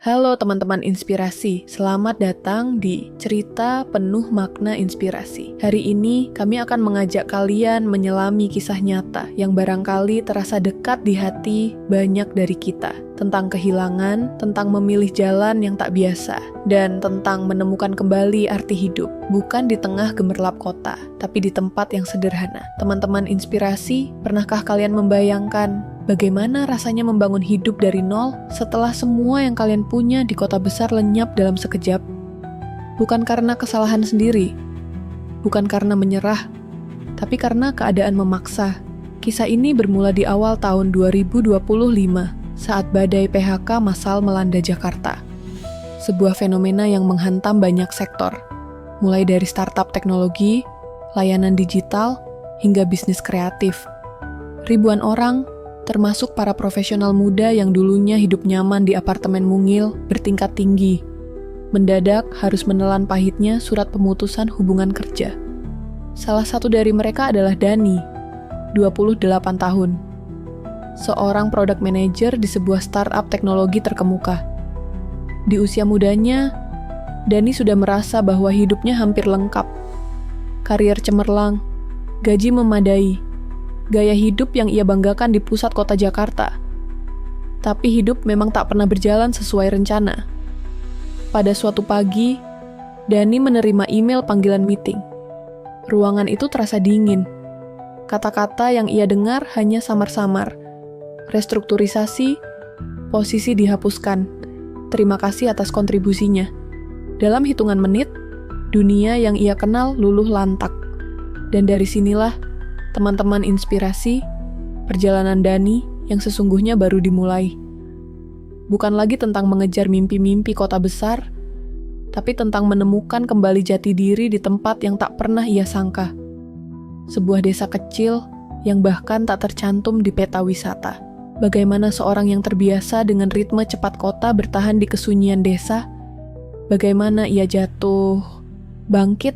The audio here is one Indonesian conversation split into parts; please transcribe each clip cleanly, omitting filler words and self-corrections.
Halo teman-teman inspirasi, selamat datang di Cerita Penuh Makna Inspirasi. Hari ini kami akan mengajak kalian menyelami kisah nyata yang barangkali terasa dekat di hati banyak dari kita. Tentang kehilangan, tentang memilih jalan yang tak biasa, dan tentang menemukan kembali arti hidup. Bukan di tengah gemerlap kota, tapi di tempat yang sederhana. Teman-teman inspirasi, pernahkah kalian membayangkan bagaimana rasanya membangun hidup dari nol setelah semua yang kalian punya di kota besar lenyap dalam sekejap? Bukan karena kesalahan sendiri, bukan karena menyerah, tapi karena keadaan memaksa. Kisah ini bermula di awal tahun 2025 saat badai PHK massal melanda Jakarta. Sebuah fenomena yang menghantam banyak sektor, mulai dari startup teknologi, layanan digital, hingga bisnis kreatif. Ribuan orang, termasuk para profesional muda yang dulunya hidup nyaman di apartemen mungil bertingkat tinggi, mendadak harus menelan pahitnya surat pemutusan hubungan kerja. Salah satu dari mereka adalah Dani, 28 tahun. Seorang product manager di sebuah startup teknologi terkemuka. Di usia mudanya, Dani sudah merasa bahwa hidupnya hampir lengkap. Karier cemerlang, gaji memadai, gaya hidup yang ia banggakan di pusat kota Jakarta. Tapi hidup memang tak pernah berjalan sesuai rencana. Pada suatu pagi, Dani menerima email panggilan meeting. Ruangan itu terasa dingin. Kata-kata yang ia dengar hanya samar-samar. Restrukturisasi, posisi dihapuskan. Terima kasih atas kontribusinya. Dalam hitungan menit, dunia yang ia kenal luluh lantak. Dan dari sinilah, teman-teman inspirasi, perjalanan Dani yang sesungguhnya baru dimulai. Bukan lagi tentang mengejar mimpi-mimpi kota besar, tapi tentang menemukan kembali jati diri di tempat yang tak pernah ia sangka. Sebuah desa kecil yang bahkan tak tercantum di peta wisata. Bagaimana seorang yang terbiasa dengan ritme cepat kota bertahan di kesunyian desa, bagaimana ia jatuh, bangkit,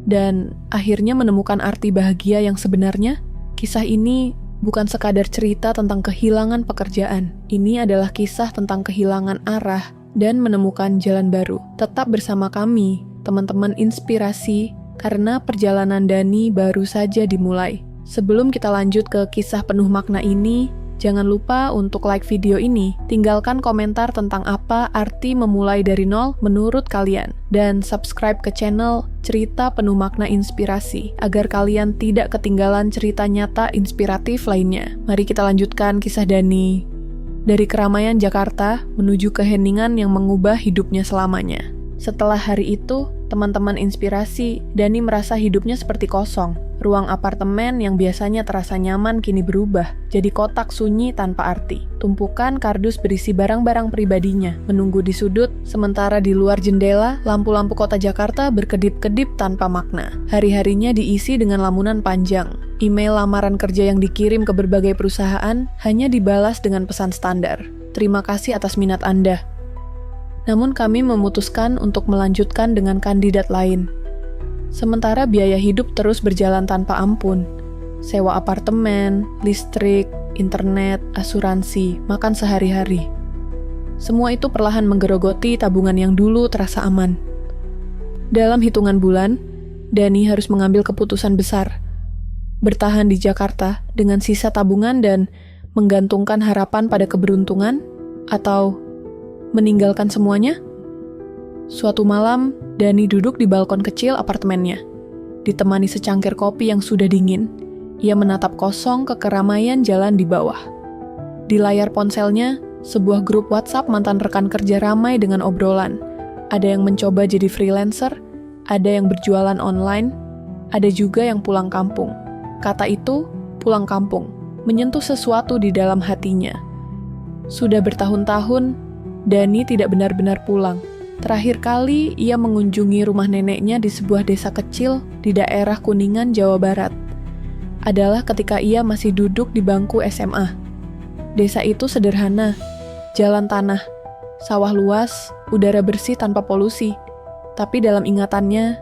dan akhirnya menemukan arti bahagia yang sebenarnya. Kisah ini bukan sekadar cerita tentang kehilangan pekerjaan. Ini adalah kisah tentang kehilangan arah dan menemukan jalan baru. Tetap bersama kami, teman-teman inspirasi, karena perjalanan Dani baru saja dimulai. Sebelum kita lanjut ke kisah penuh makna ini, jangan lupa untuk like video ini, tinggalkan komentar tentang apa arti memulai dari nol menurut kalian, dan subscribe ke channel Cerita Penuh Makna Inspirasi, agar kalian tidak ketinggalan cerita nyata inspiratif lainnya. Mari kita lanjutkan kisah Dani. Dari keramaian Jakarta menuju keheningan yang mengubah hidupnya selamanya. Setelah hari itu, teman-teman inspirasi, Dani merasa hidupnya seperti kosong. Ruang apartemen yang biasanya terasa nyaman kini berubah, jadi kotak sunyi tanpa arti. Tumpukan kardus berisi barang-barang pribadinya, menunggu di sudut, sementara di luar jendela, lampu-lampu kota Jakarta berkedip-kedip tanpa makna. Hari-harinya diisi dengan lamunan panjang. Email lamaran kerja yang dikirim ke berbagai perusahaan hanya dibalas dengan pesan standar. Terima kasih atas minat Anda. Namun kami memutuskan untuk melanjutkan dengan kandidat lain. Sementara biaya hidup terus berjalan tanpa ampun. Sewa apartemen, listrik, internet, asuransi, makan sehari-hari. Semua itu perlahan menggerogoti tabungan yang dulu terasa aman. Dalam hitungan bulan, Dani harus mengambil keputusan besar. Bertahan di Jakarta dengan sisa tabungan dan menggantungkan harapan pada keberuntungan, atau meninggalkan semuanya? Suatu malam, Dani duduk di balkon kecil apartemennya. Ditemani secangkir kopi yang sudah dingin, ia menatap kosong ke keramaian jalan di bawah. Di layar ponselnya, sebuah grup WhatsApp mantan rekan kerja ramai dengan obrolan. Ada yang mencoba jadi freelancer, ada yang berjualan online, ada juga yang pulang kampung. Kata itu, pulang kampung, menyentuh sesuatu di dalam hatinya. Sudah bertahun-tahun, Dani tidak benar-benar pulang. Terakhir kali ia mengunjungi rumah neneknya di sebuah desa kecil di daerah Kuningan, Jawa Barat. Adalah ketika ia masih duduk di bangku SMA. Desa itu sederhana, jalan tanah, sawah luas, udara bersih tanpa polusi. Tapi dalam ingatannya,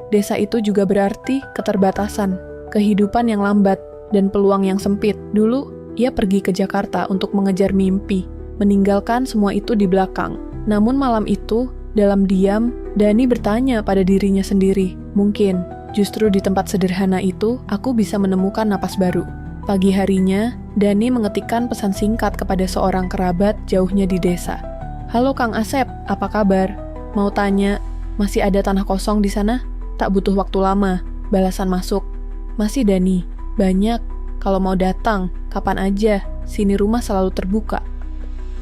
desa itu juga berarti keterbatasan, kehidupan yang lambat, dan peluang yang sempit. Dulu, ia pergi ke Jakarta untuk mengejar mimpi, meninggalkan semua itu di belakang. Namun malam itu, dalam diam, Dani bertanya pada dirinya sendiri, mungkin justru di tempat sederhana itu aku bisa menemukan napas baru. Pagi harinya, Dani mengetikkan pesan singkat kepada seorang kerabat jauhnya di desa. "Halo Kang Asep, apa kabar? Mau tanya, masih ada tanah kosong di sana? Tak butuh waktu lama." Balasan masuk. "Masih Dani, banyak. Kalau mau datang, kapan aja, sini rumah selalu terbuka."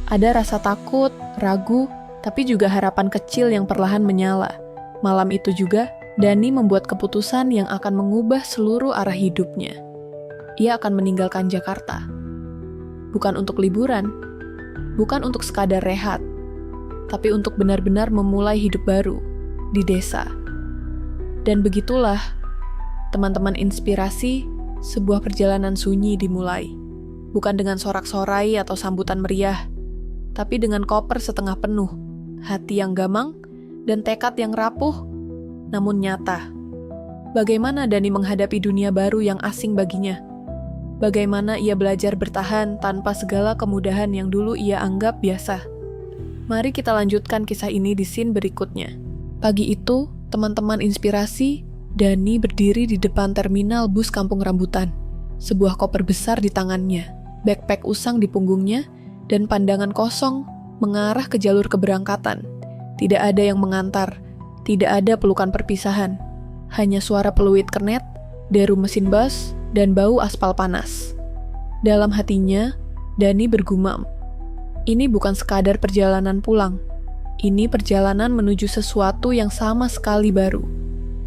Ada rasa takut, ragu, tapi juga harapan kecil yang perlahan menyala. Malam itu juga, Dani membuat keputusan yang akan mengubah seluruh arah hidupnya. Ia akan meninggalkan Jakarta. Bukan untuk liburan, bukan untuk sekadar rehat, tapi untuk benar-benar memulai hidup baru di desa. Dan begitulah, teman-teman inspirasi, sebuah perjalanan sunyi dimulai. Bukan dengan sorak-sorai atau sambutan meriah, tapi dengan koper setengah penuh, hati yang gamang, dan tekad yang rapuh, namun nyata. Bagaimana Dani menghadapi dunia baru yang asing baginya? Bagaimana ia belajar bertahan tanpa segala kemudahan yang dulu ia anggap biasa? Mari kita lanjutkan kisah ini di scene berikutnya. Pagi itu, teman-teman inspirasi, Dani berdiri di depan terminal bus Kampung Rambutan. Sebuah koper besar di tangannya, backpack usang di punggungnya, dan pandangan kosong mengarah ke jalur keberangkatan. Tidak ada yang mengantar, tidak ada pelukan perpisahan. Hanya suara peluit kernet, deru mesin bus, dan bau aspal panas. Dalam hatinya, Dani bergumam, ini bukan sekadar perjalanan pulang. Ini perjalanan menuju sesuatu yang sama sekali baru.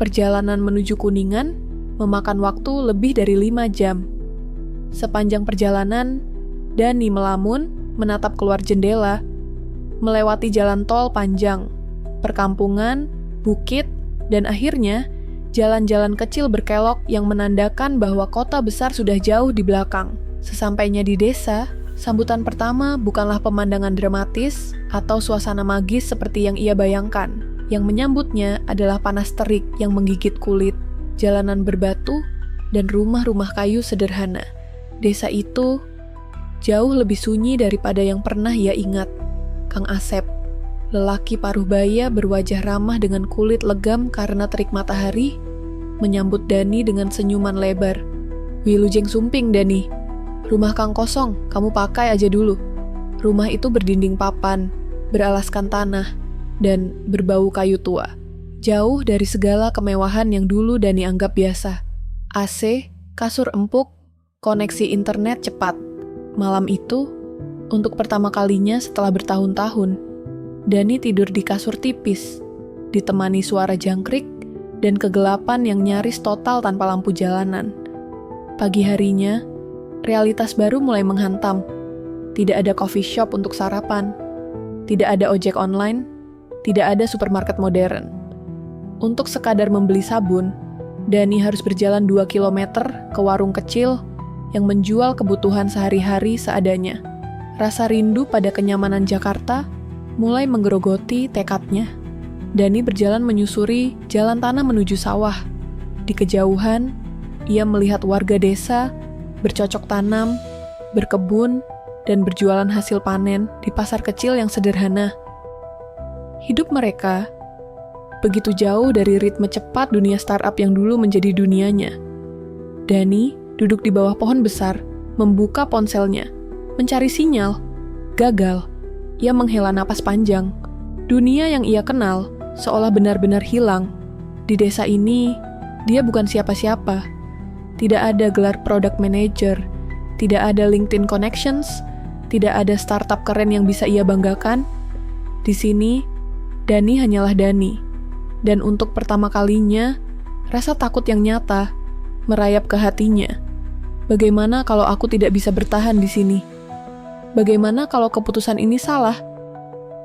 Perjalanan menuju Kuningan memakan waktu lebih dari 5 jam. Sepanjang perjalanan, Dani melamun, menatap keluar jendela, melewati jalan tol panjang, perkampungan, bukit, dan akhirnya jalan-jalan kecil berkelok yang menandakan bahwa kota besar sudah jauh di belakang. Sesampainya di desa, sambutan pertama bukanlah pemandangan dramatis atau suasana magis seperti yang ia bayangkan. Yang menyambutnya adalah panas terik yang menggigit kulit, jalanan berbatu, dan rumah-rumah kayu sederhana. Desa itu jauh lebih sunyi daripada yang pernah ia ingat. Kang Asep, lelaki paruh baya berwajah ramah dengan kulit legam karena terik matahari, menyambut Dani dengan senyuman lebar. "Wilujeng sumping, Dani. Rumah Kang kosong, kamu pakai aja dulu." Rumah itu berdinding papan, beralaskan tanah, dan berbau kayu tua. Jauh dari segala kemewahan yang dulu Dani anggap biasa. AC, kasur empuk, koneksi internet cepat. Malam itu, untuk pertama kalinya setelah bertahun-tahun, Dani tidur di kasur tipis, ditemani suara jangkrik dan kegelapan yang nyaris total tanpa lampu jalanan. Pagi harinya, realitas baru mulai menghantam. Tidak ada coffee shop untuk sarapan, tidak ada ojek online, tidak ada supermarket modern. Untuk sekadar membeli sabun, Dani harus berjalan 2 kilometer ke warung kecil yang menjual kebutuhan sehari-hari seadanya. Rasa rindu pada kenyamanan Jakarta mulai menggerogoti tekadnya. Dani berjalan menyusuri jalan tanah menuju sawah. Di kejauhan, ia melihat warga desa bercocok tanam, berkebun, dan berjualan hasil panen di pasar kecil yang sederhana. Hidup mereka begitu jauh dari ritme cepat dunia startup yang dulu menjadi dunianya. Dani duduk di bawah pohon besar, membuka ponselnya, mencari sinyal. Gagal. Ia menghela napas panjang. Dunia yang ia kenal seolah benar-benar hilang. Di desa ini, dia bukan siapa-siapa. Tidak ada gelar product manager, tidak ada LinkedIn connections, tidak ada startup keren yang bisa ia banggakan. Di sini, Dani hanyalah Dani, dan untuk pertama kalinya, rasa takut yang nyata merayap ke hatinya. Bagaimana kalau aku tidak bisa bertahan di sini? Bagaimana kalau keputusan ini salah?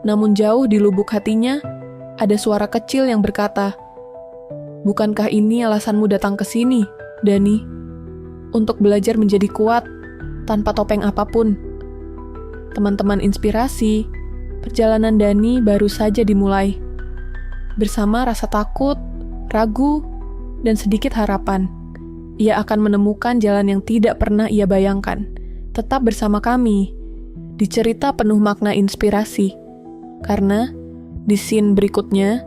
Namun jauh di lubuk hatinya, ada suara kecil yang berkata, "Bukankah ini alasanmu datang ke sini, Dani? Untuk belajar menjadi kuat, tanpa topeng apapun." Teman-teman inspirasi, perjalanan Dani baru saja dimulai. Bersama rasa takut, ragu, dan sedikit harapan, ia akan menemukan jalan yang tidak pernah ia bayangkan. Tetap bersama kami di cerita penuh makna inspirasi. Karena di scene berikutnya,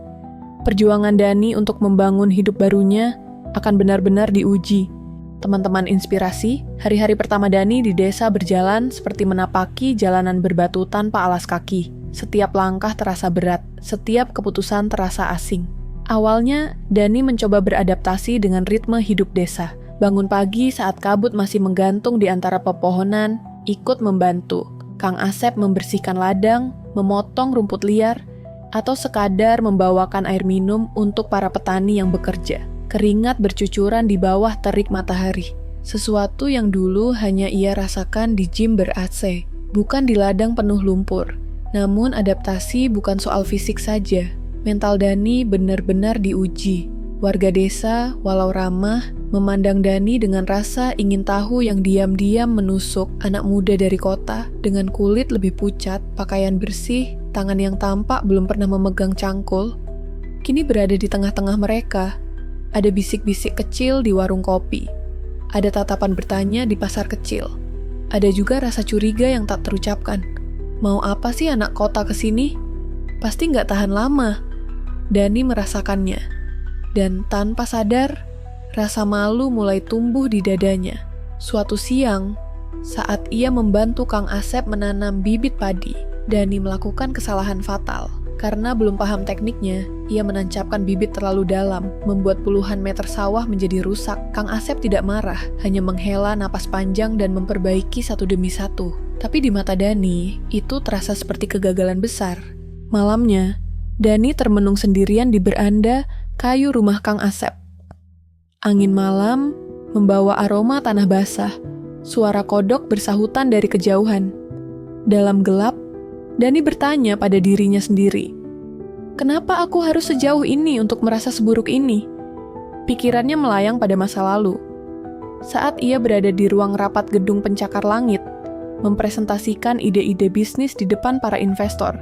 perjuangan Dani untuk membangun hidup barunya akan benar-benar diuji. Teman-teman inspirasi, hari-hari pertama Dani di desa berjalan seperti menapaki jalanan berbatu tanpa alas kaki. Setiap langkah terasa berat, setiap keputusan terasa asing. Awalnya, Dani mencoba beradaptasi dengan ritme hidup desa. Bangun pagi saat kabut masih menggantung di antara pepohonan, ikut membantu. Kang Asep membersihkan ladang, memotong rumput liar, atau sekadar membawakan air minum untuk para petani yang bekerja. Keringat bercucuran di bawah terik matahari. Sesuatu yang dulu hanya ia rasakan di gym ber-AC, bukan di ladang penuh lumpur. Namun adaptasi bukan soal fisik saja. Mental Dani benar-benar diuji. Warga desa, walau ramah, memandang Dani dengan rasa ingin tahu yang diam-diam menusuk anak muda dari kota dengan kulit lebih pucat, pakaian bersih, tangan yang tampak belum pernah memegang cangkul. Kini berada di tengah-tengah mereka. Ada bisik-bisik kecil di warung kopi. Ada tatapan bertanya di pasar kecil. Ada juga rasa curiga yang tak terucapkan. Mau apa sih anak kota kesini? Pasti nggak tahan lama. Dani merasakannya. Dan tanpa sadar, rasa malu mulai tumbuh di dadanya. Suatu siang, saat ia membantu Kang Asep menanam bibit padi, Dani melakukan kesalahan fatal. Karena belum paham tekniknya, ia menancapkan bibit terlalu dalam, membuat puluhan meter sawah menjadi rusak. Kang Asep tidak marah, hanya menghela napas panjang dan memperbaiki satu demi satu. Tapi di mata Dani, itu terasa seperti kegagalan besar. Malamnya, Dani termenung sendirian di beranda kayu rumah Kang Asep. Angin malam membawa aroma tanah basah. Suara kodok bersahutan dari kejauhan. Dalam gelap, Dani bertanya pada dirinya sendiri, kenapa aku harus sejauh ini untuk merasa seburuk ini? Pikirannya melayang pada masa lalu. Saat ia berada di ruang rapat gedung pencakar langit, mempresentasikan ide-ide bisnis di depan para investor.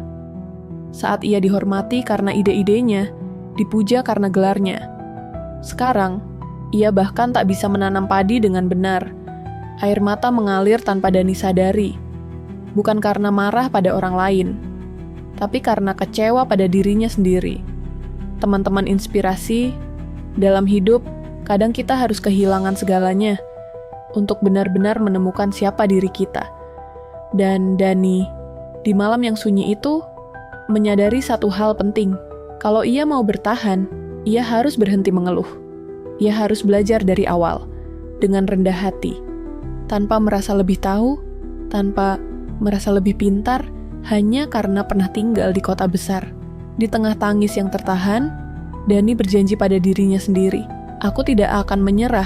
Saat ia dihormati karena ide-idenya, dipuja karena gelarnya. Sekarang, ia bahkan tak bisa menanam padi dengan benar. Air mata mengalir tanpa Dani sadari. Bukan karena marah pada orang lain, tapi karena kecewa pada dirinya sendiri. Teman-teman inspirasi, dalam hidup, kadang kita harus kehilangan segalanya untuk benar-benar menemukan siapa diri kita. Dan Dani, di malam yang sunyi itu, menyadari satu hal penting. Kalau ia mau bertahan, ia harus berhenti mengeluh. Ia harus belajar dari awal, dengan rendah hati, tanpa merasa lebih tahu, tanpa merasa lebih pintar, hanya karena pernah tinggal di kota besar. Di tengah tangis yang tertahan, Dani berjanji pada dirinya sendiri, aku tidak akan menyerah.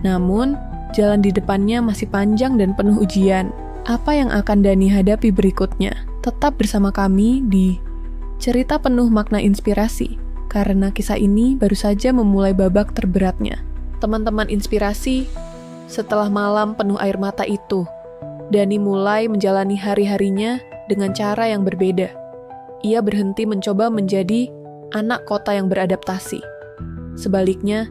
Namun, jalan di depannya masih panjang dan penuh ujian. Apa yang akan Dani hadapi berikutnya? Tetap bersama kami di Cerita Penuh Makna Inspirasi, karena kisah ini baru saja memulai babak terberatnya. Teman-teman inspirasi, setelah malam penuh air mata itu, Dani mulai menjalani hari-harinya dengan cara yang berbeda. Ia berhenti mencoba menjadi anak kota yang beradaptasi. Sebaliknya,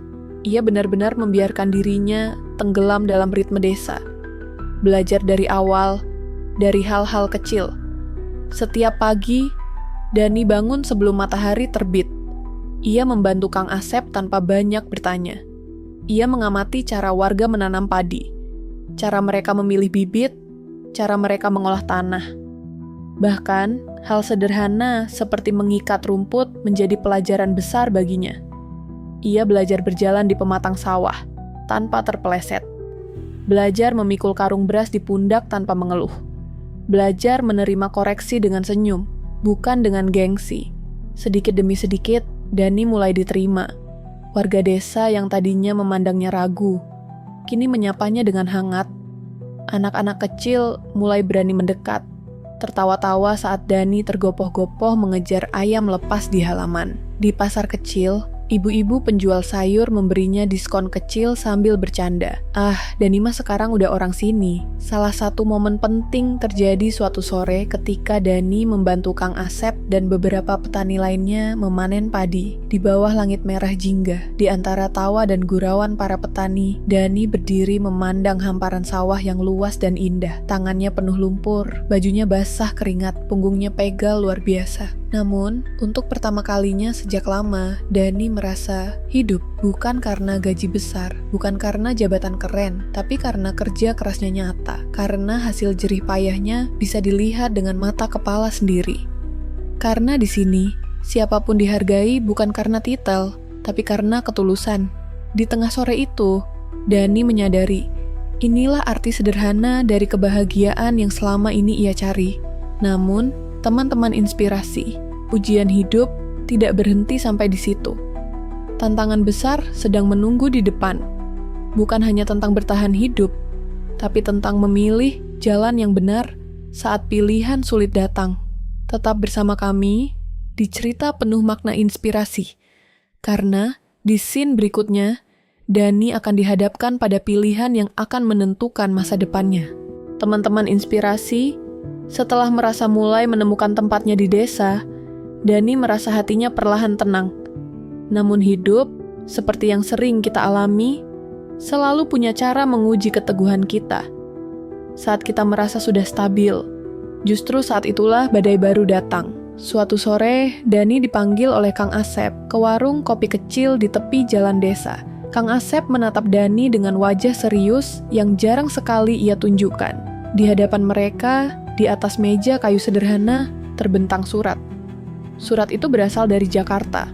ia benar-benar membiarkan dirinya tenggelam dalam ritme desa. Belajar dari awal, dari hal-hal kecil. Setiap pagi, Dani bangun sebelum matahari terbit. Ia membantu Kang Asep tanpa banyak bertanya. Ia mengamati cara warga menanam padi, cara mereka memilih bibit, cara mereka mengolah tanah. Bahkan, hal sederhana seperti mengikat rumput menjadi pelajaran besar baginya. Ia belajar berjalan di pematang sawah, tanpa terpeleset. Belajar memikul karung beras di pundak tanpa mengeluh. Belajar menerima koreksi dengan senyum, bukan dengan gengsi. Sedikit demi sedikit, Dani mulai diterima. Warga desa yang tadinya memandangnya ragu, kini menyapanya dengan hangat. Anak-anak kecil mulai berani mendekat, tertawa-tawa saat Dani tergopoh-gopoh mengejar ayam lepas di halaman. Di pasar kecil, Ibu-ibu penjual sayur memberinya diskon kecil sambil bercanda. Dani mah sekarang udah orang sini. Salah satu momen penting terjadi suatu sore ketika Dani membantu Kang Asep dan beberapa petani lainnya memanen padi. Di bawah langit merah jingga, di antara tawa dan gurauan para petani, Dani berdiri memandang hamparan sawah yang luas dan indah. Tangannya penuh lumpur, bajunya basah keringat, punggungnya pegal luar biasa. Namun, untuk pertama kalinya sejak lama, Dani merasa hidup bukan karena gaji besar, bukan karena jabatan keren, tapi karena kerja kerasnya nyata, karena hasil jerih payahnya bisa dilihat dengan mata kepala sendiri. Karena di sini, siapapun dihargai bukan karena titel, tapi karena ketulusan. Di tengah sore itu, Dani menyadari, inilah arti sederhana dari kebahagiaan yang selama ini ia cari. Namun, teman-teman inspirasi, ujian hidup tidak berhenti sampai di situ. Tantangan besar sedang menunggu di depan. Bukan hanya tentang bertahan hidup, tapi tentang memilih jalan yang benar saat pilihan sulit datang. Tetap bersama kami di cerita penuh makna inspirasi. Karena di scene berikutnya, Dani akan dihadapkan pada pilihan yang akan menentukan masa depannya. Teman-teman inspirasi, setelah merasa mulai menemukan tempatnya di desa, Dani merasa hatinya perlahan tenang. Namun hidup, seperti yang sering kita alami, selalu punya cara menguji keteguhan kita. Saat kita merasa sudah stabil, justru saat itulah badai baru datang. Suatu sore, Dani dipanggil oleh Kang Asep ke warung kopi kecil di tepi jalan desa. Kang Asep menatap Dani dengan wajah serius yang jarang sekali ia tunjukkan. Di hadapan mereka, di atas meja kayu sederhana, terbentang surat. Surat itu berasal dari Jakarta.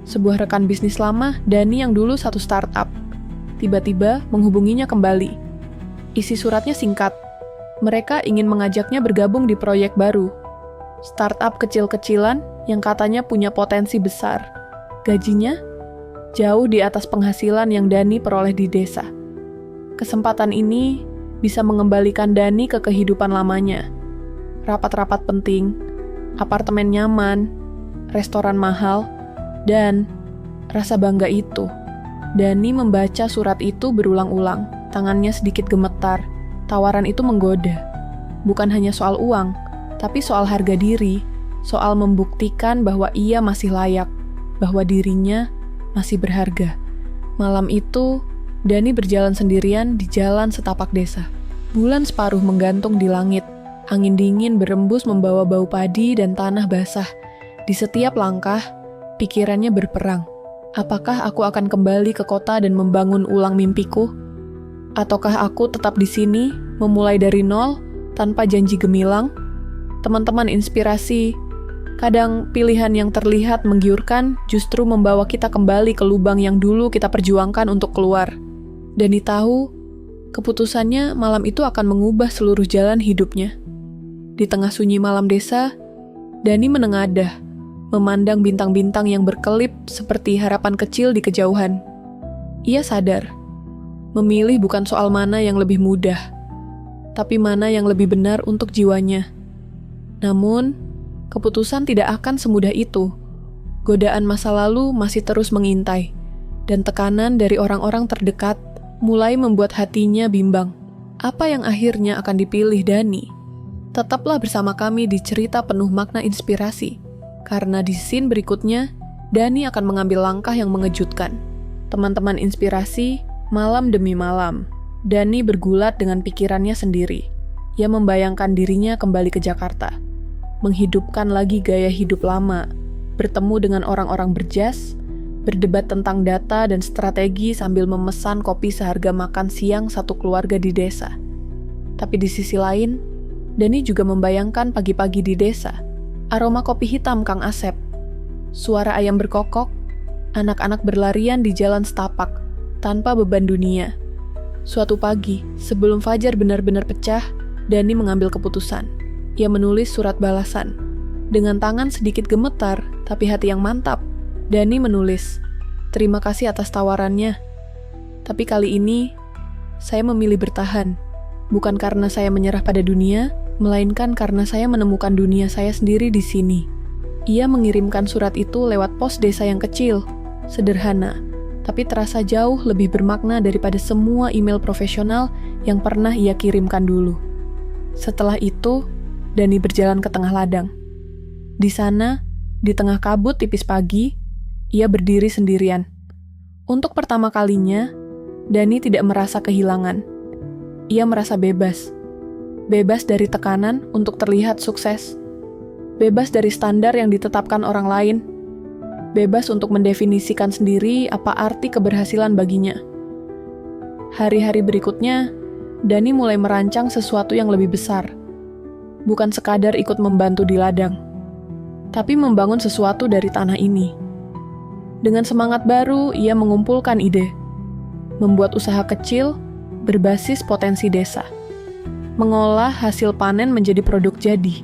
Sebuah rekan bisnis lama, Dani yang dulu satu startup, tiba-tiba menghubunginya kembali. Isi suratnya singkat. Mereka ingin mengajaknya bergabung di proyek baru. Startup kecil-kecilan yang katanya punya potensi besar. Gajinya jauh di atas penghasilan yang Dani peroleh di desa. Kesempatan ini bisa mengembalikan Dani ke kehidupan lamanya. Rapat-rapat penting, apartemen nyaman, restoran mahal, dan rasa bangga itu. Dani membaca surat itu berulang-ulang, tangannya sedikit gemetar. Tawaran itu menggoda. Bukan hanya soal uang, tapi soal harga diri, soal membuktikan bahwa ia masih layak, bahwa dirinya masih berharga. Malam itu, Dani berjalan sendirian di jalan setapak desa. Bulan separuh menggantung di langit. Angin dingin berembus membawa bau padi dan tanah basah. Di setiap langkah, pikirannya berperang. Apakah aku akan kembali ke kota dan membangun ulang mimpiku? Ataukah aku tetap di sini, memulai dari nol, tanpa janji gemilang? Teman-teman inspirasi, kadang pilihan yang terlihat menggiurkan justru membawa kita kembali ke lubang yang dulu kita perjuangkan untuk keluar. Dani tahu, keputusannya malam itu akan mengubah seluruh jalan hidupnya. Di tengah sunyi malam desa, Dani menengadah, memandang bintang-bintang yang berkelip seperti harapan kecil di kejauhan. Ia sadar, memilih bukan soal mana yang lebih mudah, tapi mana yang lebih benar untuk jiwanya. Namun, keputusan tidak akan semudah itu. Godaan masa lalu masih terus mengintai, dan tekanan dari orang-orang terdekat mulai membuat hatinya bimbang. Apa yang akhirnya akan dipilih Dani? Tetaplah bersama kami di cerita penuh makna inspirasi, karena di scene berikutnya, Dani akan mengambil langkah yang mengejutkan. Teman-teman inspirasi, malam demi malam, Dani bergulat dengan pikirannya sendiri. Ia membayangkan dirinya kembali ke Jakarta, menghidupkan lagi gaya hidup lama, bertemu dengan orang-orang berjas, berdebat tentang data dan strategi sambil memesan kopi seharga makan siang satu keluarga di desa. Tapi di sisi lain, Dani juga membayangkan pagi-pagi di desa, aroma kopi hitam Kang Asep, suara ayam berkokok, anak-anak berlarian di jalan setapak, tanpa beban dunia. Suatu pagi, sebelum fajar benar-benar pecah, Dani mengambil keputusan. Ia menulis surat balasan. Dengan tangan sedikit gemetar, tapi hati yang mantap, Dani menulis, "Terima kasih atas tawarannya. Tapi kali ini, saya memilih bertahan. Bukan karena saya menyerah pada dunia, melainkan karena saya menemukan dunia saya sendiri di sini." Ia mengirimkan surat itu lewat pos desa yang kecil, sederhana, tapi terasa jauh lebih bermakna daripada semua email profesional yang pernah ia kirimkan dulu. Setelah itu, Dani berjalan ke tengah ladang. Di sana, di tengah kabut tipis pagi, ia berdiri sendirian. Untuk pertama kalinya, Dani tidak merasa kehilangan. Ia merasa bebas. Bebas dari tekanan untuk terlihat sukses. Bebas dari standar yang ditetapkan orang lain. Bebas untuk mendefinisikan sendiri apa arti keberhasilan baginya. Hari-hari berikutnya, Dani mulai merancang sesuatu yang lebih besar. Bukan sekadar ikut membantu di ladang, tapi membangun sesuatu dari tanah ini. Dengan semangat baru, ia mengumpulkan ide. Membuat usaha kecil berbasis potensi desa. Mengolah hasil panen menjadi produk jadi.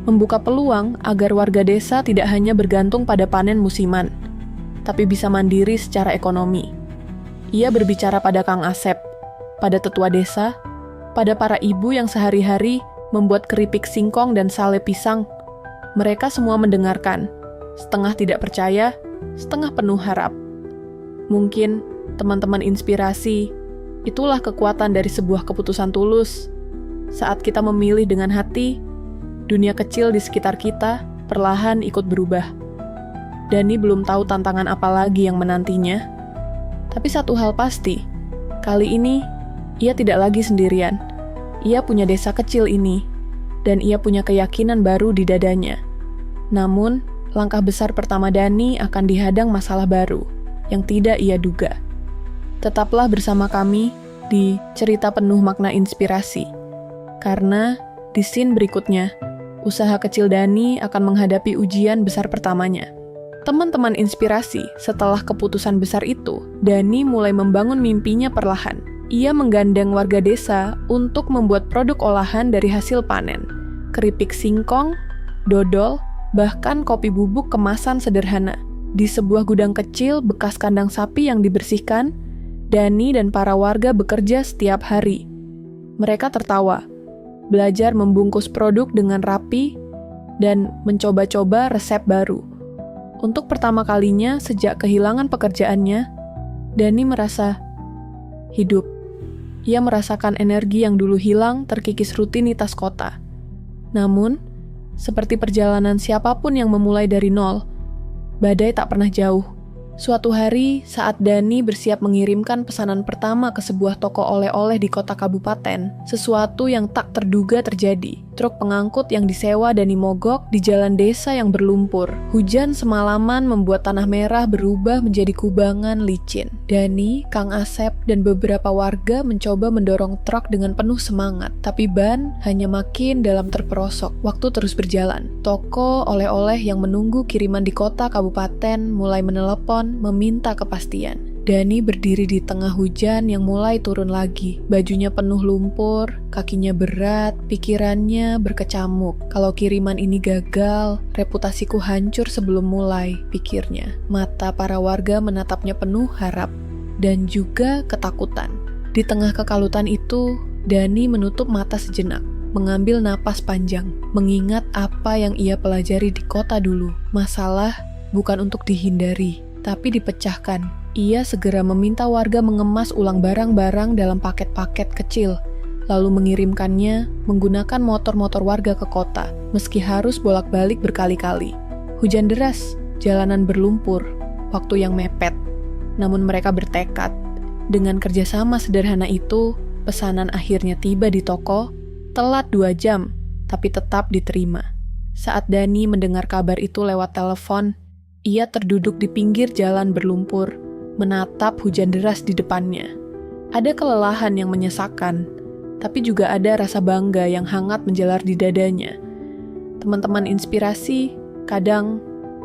Membuka peluang agar warga desa tidak hanya bergantung pada panen musiman, tapi bisa mandiri secara ekonomi. Ia berbicara pada Kang Asep, pada tetua desa, pada para ibu yang sehari-hari membuat keripik singkong dan sale pisang. Mereka semua mendengarkan, setengah tidak percaya, setengah penuh harap. Mungkin teman-teman inspirasi, itulah kekuatan dari sebuah keputusan tulus. Saat kita memilih dengan hati, dunia kecil di sekitar kita perlahan ikut berubah. Dani belum tahu tantangan apa lagi yang menantinya. Tapi satu hal pasti, kali ini ia tidak lagi sendirian. Ia punya desa kecil ini, dan ia punya keyakinan baru di dadanya. Namun, langkah besar pertama Dani akan dihadang masalah baru yang tidak ia duga. Tetaplah bersama kami di Cerita Penuh Makna Inspirasi. Karena di scene berikutnya, usaha kecil Dani akan menghadapi ujian besar pertamanya. Teman-teman inspirasi, setelah keputusan besar itu, Dani mulai membangun mimpinya perlahan. Ia menggandeng warga desa untuk membuat produk olahan dari hasil panen. Keripik singkong, dodol, bahkan kopi bubuk kemasan sederhana. Di sebuah gudang kecil bekas kandang sapi yang dibersihkan, Dani dan para warga bekerja setiap hari. Mereka tertawa, belajar membungkus produk dengan rapi, dan mencoba-coba resep baru. Untuk pertama kalinya sejak kehilangan pekerjaannya, Dani merasa hidup. Ia merasakan energi yang dulu hilang terkikis rutinitas kota. Namun, seperti perjalanan siapapun yang memulai dari nol, badai tak pernah jauh. Suatu hari, saat Dani bersiap mengirimkan pesanan pertama ke sebuah toko oleh-oleh di kota kabupaten, sesuatu yang tak terduga terjadi. Truk pengangkut yang disewa Dani mogok di jalan desa yang berlumpur. Hujan semalaman membuat tanah merah berubah menjadi kubangan licin. Dani, Kang Asep, dan beberapa warga mencoba mendorong truk dengan penuh semangat, tapi ban hanya makin dalam terperosok. Waktu terus berjalan. Toko oleh-oleh yang menunggu kiriman di kota kabupaten mulai menelepon meminta kepastian. Dani berdiri di tengah hujan yang mulai turun lagi. Bajunya penuh lumpur, kakinya berat, pikirannya berkecamuk. Kalau kiriman ini gagal, reputasiku hancur sebelum mulai, pikirnya. Mata para warga menatapnya penuh harap dan juga ketakutan. Di tengah kekalutan itu, Dani menutup mata sejenak, mengambil napas panjang, mengingat apa yang ia pelajari di kota dulu. Masalah bukan untuk dihindari, tapi dipecahkan. Ia segera meminta warga mengemas ulang barang-barang dalam paket-paket kecil, lalu mengirimkannya menggunakan motor-motor warga ke kota, meski harus bolak-balik berkali-kali. Hujan deras, jalanan berlumpur, waktu yang mepet. Namun mereka bertekad. Dengan kerjasama sederhana itu, pesanan akhirnya tiba di toko, telat 2 jam, tapi tetap diterima. Saat Dani mendengar kabar itu lewat telepon, ia terduduk di pinggir jalan berlumpur, menatap hujan deras di depannya. Ada kelelahan yang menyesakkan, tapi juga ada rasa bangga yang hangat menjalar di dadanya. Teman-teman inspirasi, kadang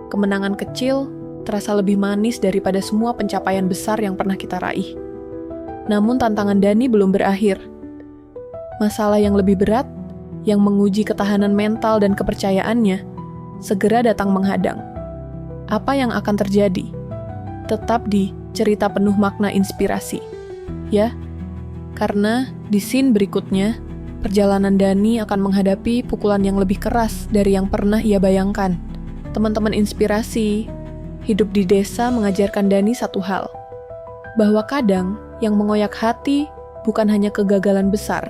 kemenangan kecil terasa lebih manis daripada semua pencapaian besar yang pernah kita raih. Namun tantangan Dani belum berakhir. Masalah yang lebih berat, yang menguji ketahanan mental dan kepercayaannya, segera datang menghadang. Apa yang akan terjadi? Tetap di Cerita Penuh Makna Inspirasi. Ya, karena di scene berikutnya, perjalanan Dani akan menghadapi pukulan yang lebih keras dari yang pernah ia bayangkan. Teman-teman inspirasi, hidup di desa mengajarkan Dani satu hal, bahwa kadang yang mengoyak hati bukan hanya kegagalan besar,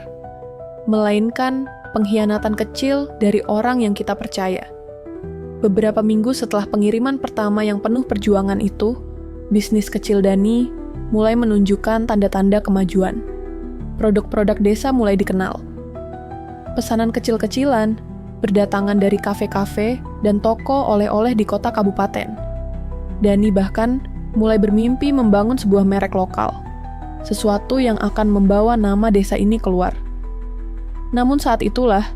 melainkan pengkhianatan kecil dari orang yang kita percaya. Beberapa minggu setelah pengiriman pertama yang penuh perjuangan itu, bisnis kecil Dani mulai menunjukkan tanda-tanda kemajuan. Produk-produk desa mulai dikenal. Pesanan kecil-kecilan berdatangan dari kafe-kafe dan toko oleh-oleh di kota kabupaten. Dani bahkan mulai bermimpi membangun sebuah merek lokal, sesuatu yang akan membawa nama desa ini keluar. Namun saat itulah,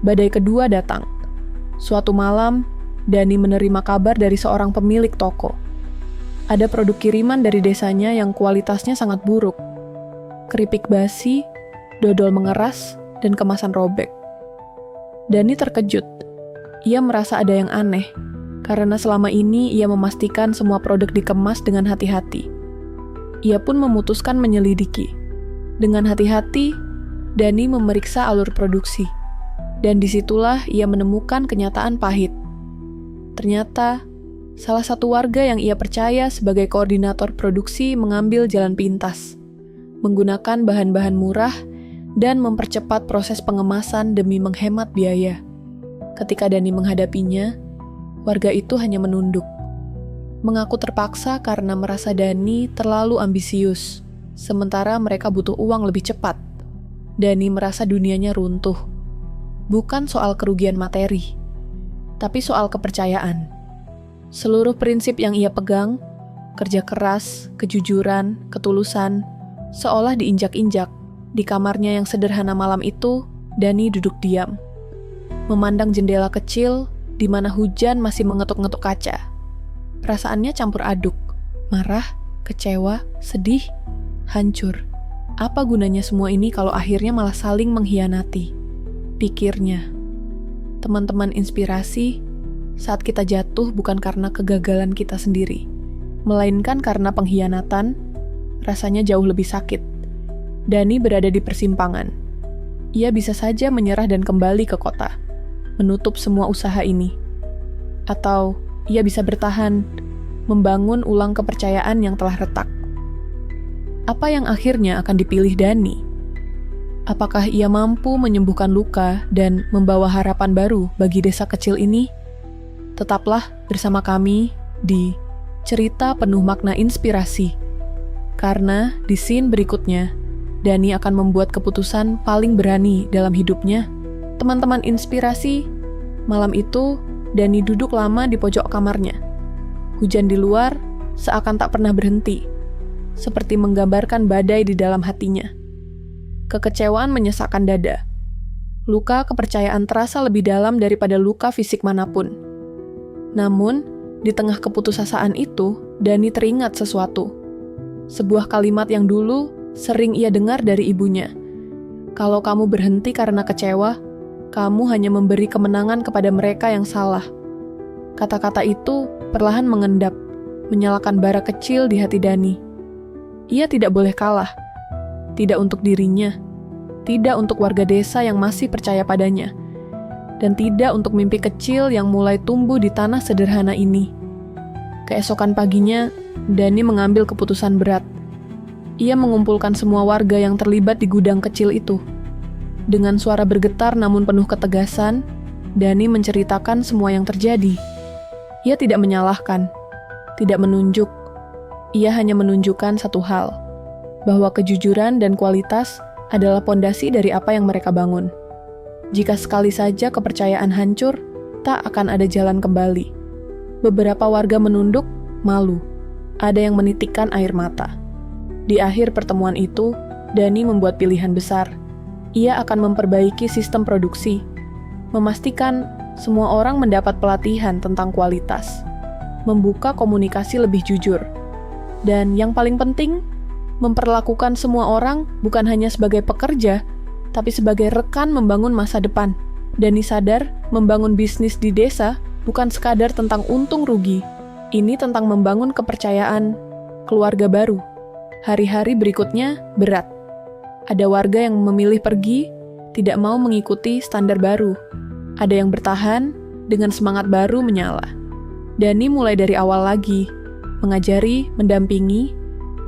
badai kedua datang. Suatu malam, Dani menerima kabar dari seorang pemilik toko. Ada produk kiriman dari desanya yang kualitasnya sangat buruk. Keripik basi, dodol mengeras, dan kemasan robek. Dani terkejut. Ia merasa ada yang aneh, karena selama ini ia memastikan semua produk dikemas dengan hati-hati. Ia pun memutuskan menyelidiki. Dengan hati-hati, Dani memeriksa alur produksi. Dan disitulah ia menemukan kenyataan pahit. Ternyata, salah satu warga yang ia percaya sebagai koordinator produksi mengambil jalan pintas, menggunakan bahan-bahan murah dan mempercepat proses pengemasan demi menghemat biaya. Ketika Dani menghadapinya, warga itu hanya menunduk. Mengaku terpaksa karena merasa Dani terlalu ambisius, sementara mereka butuh uang lebih cepat. Dani merasa dunianya runtuh. Bukan soal kerugian materi, tapi soal kepercayaan. Seluruh prinsip yang ia pegang, kerja keras, kejujuran, ketulusan, seolah diinjak-injak. Di kamarnya yang sederhana malam itu, Dani duduk diam, memandang jendela kecil di mana hujan masih mengetuk-ngetuk kaca. Perasaannya campur aduk, marah, kecewa, sedih, hancur. Apa gunanya semua ini kalau akhirnya malah saling mengkhianati? Pikirnya. Teman-teman inspirasi, saat kita jatuh bukan karena kegagalan kita sendiri, melainkan karena pengkhianatan, rasanya jauh lebih sakit. Dani berada di persimpangan. Ia bisa saja menyerah dan kembali ke kota, menutup semua usaha ini. Atau ia bisa bertahan, membangun ulang kepercayaan yang telah retak. Apa yang akhirnya akan dipilih Dani? Apakah ia mampu menyembuhkan luka dan membawa harapan baru bagi desa kecil ini? Tetaplah bersama kami di Cerita Penuh Makna Inspirasi. Karena di scene berikutnya, Dani akan membuat keputusan paling berani dalam hidupnya. Teman-teman inspirasi, malam itu Dani duduk lama di pojok kamarnya. Hujan di luar seakan tak pernah berhenti, seperti menggambarkan badai di dalam hatinya. Kekecewaan menyesakkan dada. Luka kepercayaan terasa lebih dalam daripada luka fisik manapun. Namun, di tengah keputusasaan itu, Dani teringat sesuatu. Sebuah kalimat yang dulu sering ia dengar dari ibunya. Kalau kamu berhenti karena kecewa, kamu hanya memberi kemenangan kepada mereka yang salah. Kata-kata itu perlahan mengendap, menyalakan bara kecil di hati Dani. Ia tidak boleh kalah. Tidak untuk dirinya, tidak untuk warga desa yang masih percaya padanya, dan tidak untuk mimpi kecil yang mulai tumbuh di tanah sederhana ini. Keesokan paginya, Dani mengambil keputusan berat. Ia mengumpulkan semua warga yang terlibat di gudang kecil itu. Dengan suara bergetar namun penuh ketegasan, Dani menceritakan semua yang terjadi. Ia tidak menyalahkan, tidak menunjuk. Ia hanya menunjukkan satu hal, bahwa kejujuran dan kualitas adalah pondasi dari apa yang mereka bangun. Jika sekali saja kepercayaan hancur, tak akan ada jalan kembali. Beberapa warga menunduk, malu. Ada yang menitikkan air mata. Di akhir pertemuan itu, Dani membuat pilihan besar. Ia akan memperbaiki sistem produksi, memastikan semua orang mendapat pelatihan tentang kualitas, membuka komunikasi lebih jujur, dan yang paling penting, memperlakukan semua orang bukan hanya sebagai pekerja, tapi sebagai rekan membangun masa depan. Dani sadar membangun bisnis di desa bukan sekadar tentang untung rugi. Ini tentang membangun kepercayaan keluarga baru. Hari-hari berikutnya berat. Ada warga yang memilih pergi, tidak mau mengikuti standar baru. Ada yang bertahan dengan semangat baru menyala. Dani mulai dari awal lagi, mengajari, mendampingi,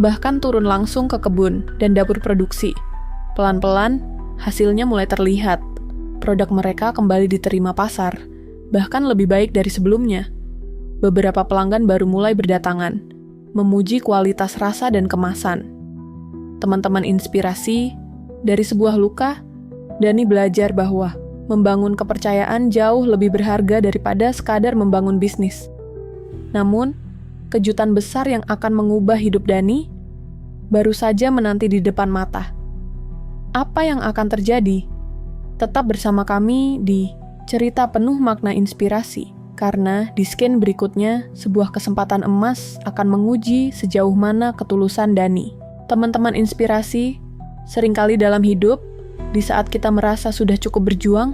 bahkan turun langsung ke kebun dan dapur produksi. Pelan-pelan, hasilnya mulai terlihat. Produk mereka kembali diterima pasar, bahkan lebih baik dari sebelumnya. Beberapa pelanggan baru mulai berdatangan, memuji kualitas rasa dan kemasan. Teman-teman inspirasi, dari sebuah luka, Dani belajar bahwa membangun kepercayaan jauh lebih berharga daripada sekadar membangun bisnis. Namun, kejutan besar yang akan mengubah hidup Dani baru saja menanti di depan mata. Apa yang akan terjadi? Tetap bersama kami di Cerita Penuh Makna Inspirasi, karena di scan berikutnya sebuah kesempatan emas akan menguji sejauh mana ketulusan Dani. Teman-teman inspirasi, seringkali dalam hidup, di saat kita merasa sudah cukup berjuang,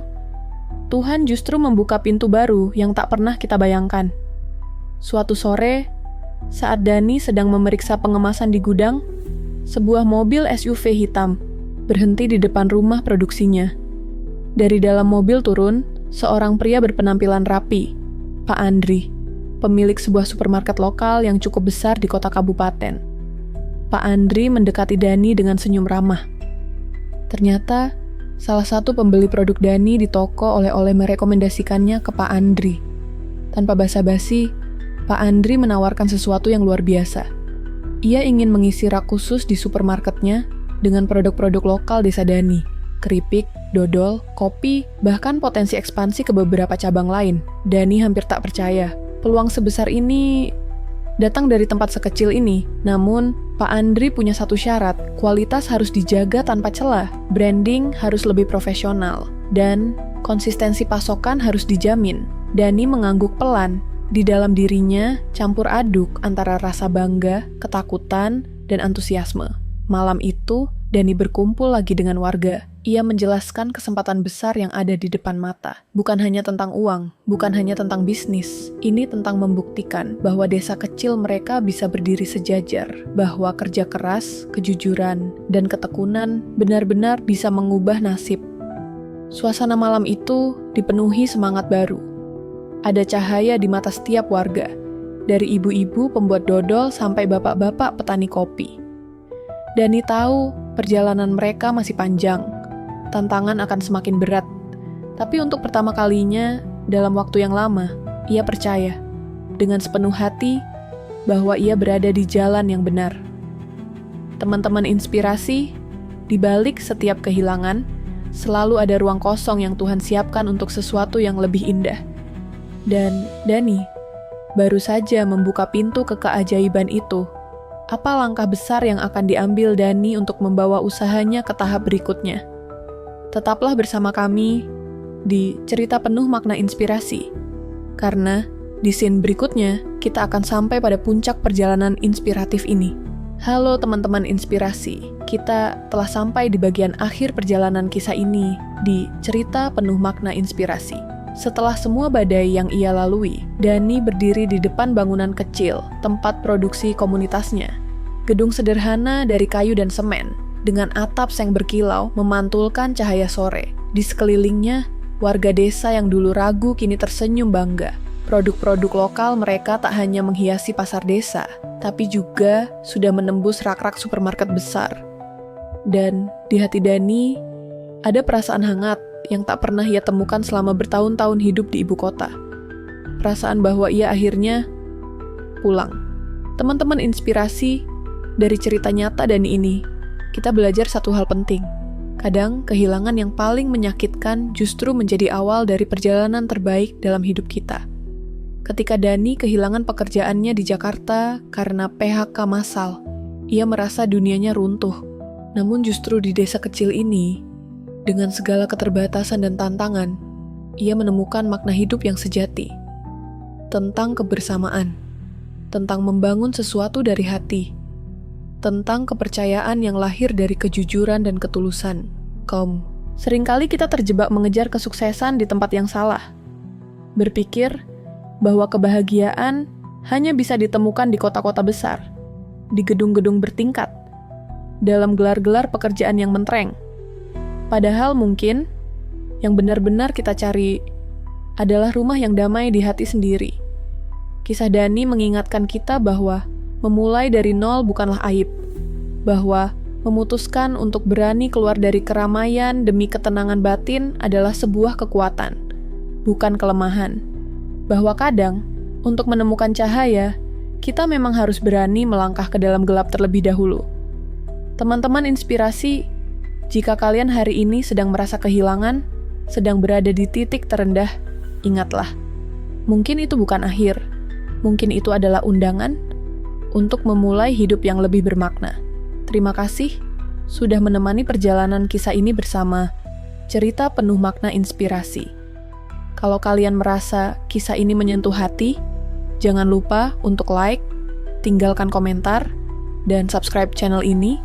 Tuhan justru membuka pintu baru yang tak pernah kita bayangkan. Suatu sore, saat Dani sedang memeriksa pengemasan di gudang, sebuah mobil SUV hitam berhenti di depan rumah produksinya. Dari dalam mobil turun seorang pria berpenampilan rapi, Pak Andri, pemilik sebuah supermarket lokal yang cukup besar di kota kabupaten. Pak Andri mendekati Dani dengan senyum ramah. Ternyata, salah satu pembeli produk Dani di toko oleh-oleh merekomendasikannya ke Pak Andri. Tanpa basa-basi, Pak Andri menawarkan sesuatu yang luar biasa. Ia ingin mengisi rak khusus di supermarketnya dengan produk-produk lokal desa Dani, keripik, dodol, kopi, bahkan potensi ekspansi ke beberapa cabang lain. Dani hampir tak percaya. Peluang sebesar ini datang dari tempat sekecil ini. Namun, Pak Andri punya satu syarat, kualitas harus dijaga tanpa celah, branding harus lebih profesional, dan konsistensi pasokan harus dijamin. Dani mengangguk pelan. Di dalam dirinya campur aduk antara rasa bangga, ketakutan, dan antusiasme. Malam itu, Dani berkumpul lagi dengan warga. Ia menjelaskan kesempatan besar yang ada di depan mata. Bukan hanya tentang uang, bukan hanya tentang bisnis. Ini tentang membuktikan bahwa desa kecil mereka bisa berdiri sejajar, bahwa kerja keras, kejujuran, dan ketekunan benar-benar bisa mengubah nasib. Suasana malam itu dipenuhi semangat baru. Ada cahaya di mata setiap warga, dari ibu-ibu pembuat dodol sampai bapak-bapak petani kopi. Dani tahu perjalanan mereka masih panjang, tantangan akan semakin berat. Tapi untuk pertama kalinya dalam waktu yang lama, ia percaya dengan sepenuh hati bahwa ia berada di jalan yang benar. Teman-teman inspirasi, di balik setiap kehilangan, selalu ada ruang kosong yang Tuhan siapkan untuk sesuatu yang lebih indah. Dan Dani baru saja membuka pintu ke keajaiban itu. Apa langkah besar yang akan diambil Dani untuk membawa usahanya ke tahap berikutnya? Tetaplah bersama kami di Cerita Penuh Makna Inspirasi. Karena di scene berikutnya, kita akan sampai pada puncak perjalanan inspiratif ini. Halo teman-teman inspirasi, kita telah sampai di bagian akhir perjalanan kisah ini di Cerita Penuh Makna Inspirasi. Setelah semua badai yang ia lalui, Dani berdiri di depan bangunan kecil, tempat produksi komunitasnya. Gedung sederhana dari kayu dan semen, dengan atap seng berkilau memantulkan cahaya sore. Di sekelilingnya, warga desa yang dulu ragu kini tersenyum bangga. Produk-produk lokal mereka tak hanya menghiasi pasar desa, tapi juga sudah menembus rak-rak supermarket besar. Dan di hati Dani, ada perasaan hangat yang tak pernah ia temukan selama bertahun-tahun hidup di ibu kota. Perasaan bahwa ia akhirnya pulang. Teman-teman inspirasi, dari cerita nyata Dani ini, kita belajar satu hal penting. Kadang kehilangan yang paling menyakitkan justru menjadi awal dari perjalanan terbaik dalam hidup kita. Ketika Dani kehilangan pekerjaannya di Jakarta karena PHK massal, ia merasa dunianya runtuh. Namun justru di desa kecil ini, dengan segala keterbatasan dan tantangan, ia menemukan makna hidup yang sejati. Tentang kebersamaan, tentang membangun sesuatu dari hati, tentang kepercayaan yang lahir dari kejujuran dan ketulusan. Seringkali kita terjebak mengejar kesuksesan di tempat yang salah. Berpikir bahwa kebahagiaan hanya bisa ditemukan di kota-kota besar, di gedung-gedung bertingkat, dalam gelar-gelar pekerjaan yang mentereng. Padahal mungkin yang benar-benar kita cari adalah rumah yang damai di hati sendiri. Kisah Dani mengingatkan kita bahwa memulai dari nol bukanlah aib, bahwa memutuskan untuk berani keluar dari keramaian demi ketenangan batin adalah sebuah kekuatan, bukan kelemahan. Bahwa kadang, untuk menemukan cahaya, kita memang harus berani melangkah ke dalam gelap terlebih dahulu. Teman-teman inspirasi, jika kalian hari ini sedang merasa kehilangan, sedang berada di titik terendah, ingatlah, mungkin itu bukan akhir, mungkin itu adalah undangan untuk memulai hidup yang lebih bermakna. Terima kasih sudah menemani perjalanan kisah ini bersama cerita penuh makna inspirasi. Kalau kalian merasa kisah ini menyentuh hati, jangan lupa untuk like, tinggalkan komentar, dan subscribe channel ini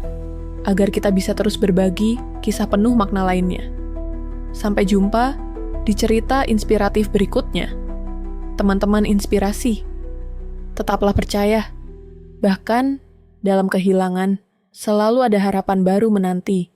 agar kita bisa terus berbagi kisah penuh makna lainnya. Sampai jumpa di cerita inspiratif berikutnya. Teman-teman inspirasi, tetaplah percaya, bahkan dalam kehilangan, selalu ada harapan baru menanti